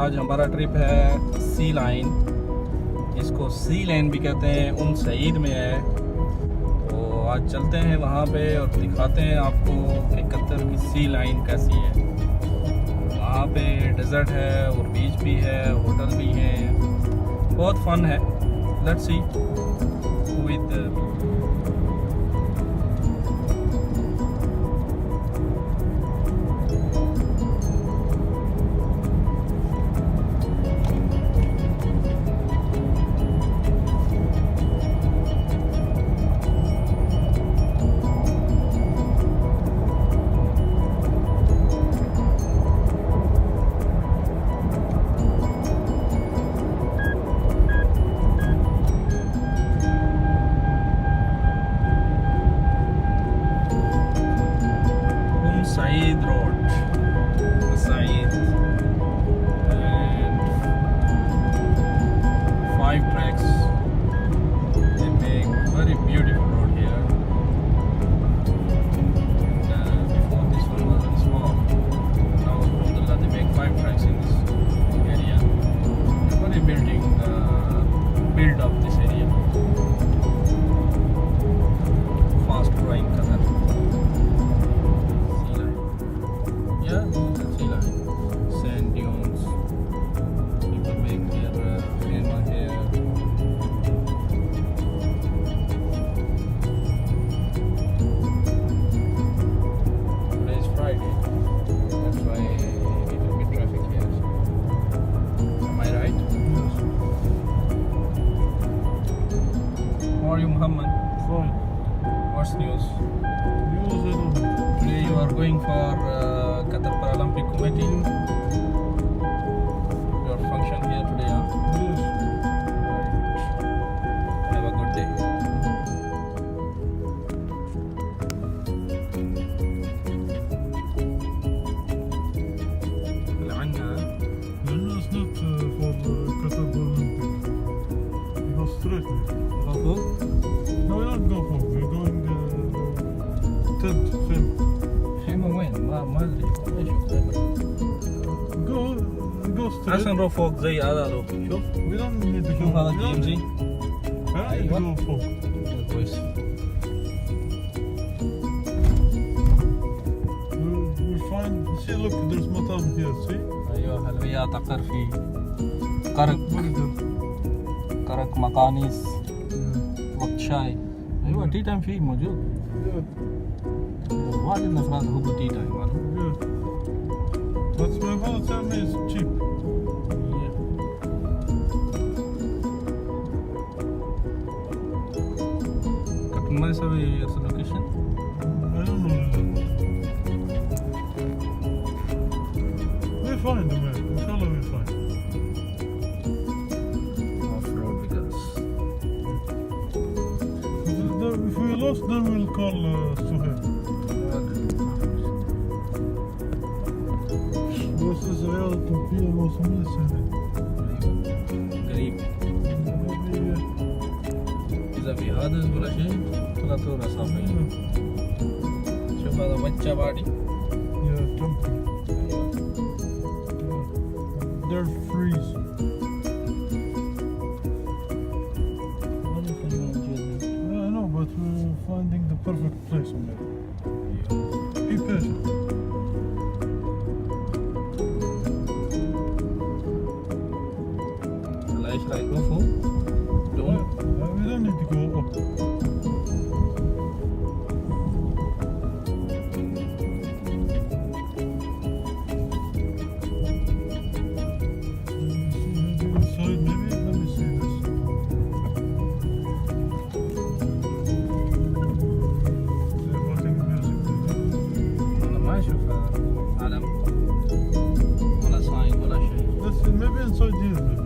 आज हमारा ट्रिप है सी लाइन, जिसको सी लाइन भी कहते हैं, सईद में है। तो आज चलते हैं वहाँ पे और दिखाते हैं आपको कि कतर की सी लाइन कैसी है। वहाँ पे डेजर्ट है और बीच भी है, होटल भी हैं, बहुत फन है। Let's see with Saeed Road, Saeed, and 5 tracks. They make very beautiful road here. And before this one was very small. Now, alhamdulillah, they make 5 tracks in this area. They're very build up this area. Fast growing Qatar. Yeah, sealine, sand dunes. People make their cinema here. Today is Friday, that's why a little bit traffic here. Am I right? Yes. How are you, Muhammad? Fine. What's news? News, I don't know. Today you are going for Qatar Paralympic Committee. Your function here today, huh? Yes. Have a good day. No, it's not for Qatar Paralympic. We go straight. No, we don't go for. We're going tent film. خيمة وين؟ ما ادري ايش خيمة. Go straight. حسن نروح فوق زي هذا، لو شوف We don't need to شوف go. هذا We don't TMZ need to go for. كويس. We'll find. See, look, there's matam here. See? ايوه حلويات عقر في قرق، قرق مقانيس وقت شاي. ايوه تي تايم فيه موجود. واجد نفرات هو تي تايم معلوم. Yeah. But my father tell me it's cheap. كابتن ما يسوي يرسل لوكيشن؟ I don't know. We're fine, Umair. Inshallah, we're fine. Off-road because If we lost, then we'll call Suhail. بس سيارة فيها موسمية سنة. قريب. إذا في حادث ولا شيء ثلاث صافي. شوف هذا بچة باڑي. Yeah, jumping. They're freeze. Yeah, I know, but we're finding the perfect place on there. Be patient. ايش رايك فوق؟ دون؟ We don't need to go up. Inside, maybe. Let me see this. They're watching music. انا ما اشوف علم ولا ساين ولا شيء. Let's see, maybe inside here, maybe.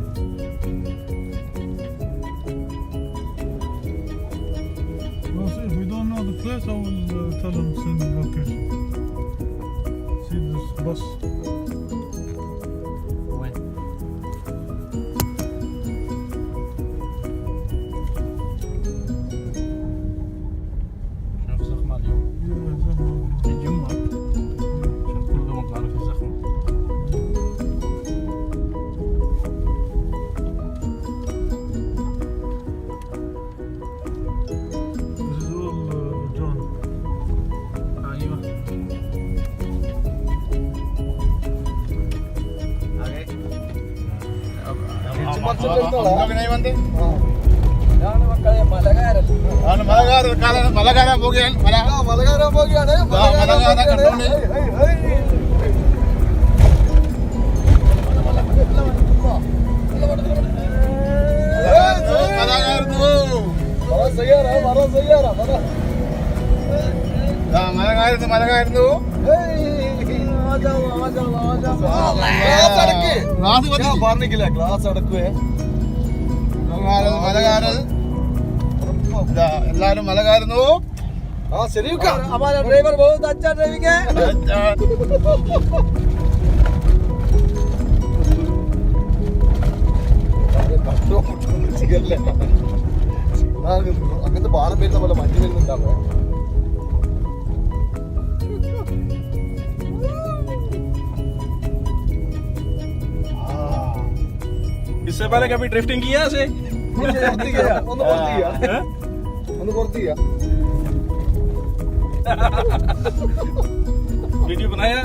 Well, see, if we don't know the place, I will tell them send the location. See this bus. وين؟ شوف زخمة اليوم. Yeah, الجمعة. شوف كل يوم طلعنا في زخمة. ഇതാണ് മക്കളെ മലകാരൻ. മലകാരാൻ പോവുകയാണ്. മലകാരൻ പോവുകയാണ്. മലകായിരുന്നു. പറഞ്ഞില്ല class അടക്കുവേ. മലകാരൻ എല്ലാരും മലകായിരുന്നു. ശരി driver बहुत अच्छा driving है. അങ്ങനത്തെ ബാണം വരുന്ന പോലെ മഞ്ഞ് വരുന്നുണ്ടാവേ. इससे पहले कभी ड्रिफ्टिंग किया ऐसे? ഒന്ന് പുറത്ത് ചെയ്യാം. वीडियो बनाया?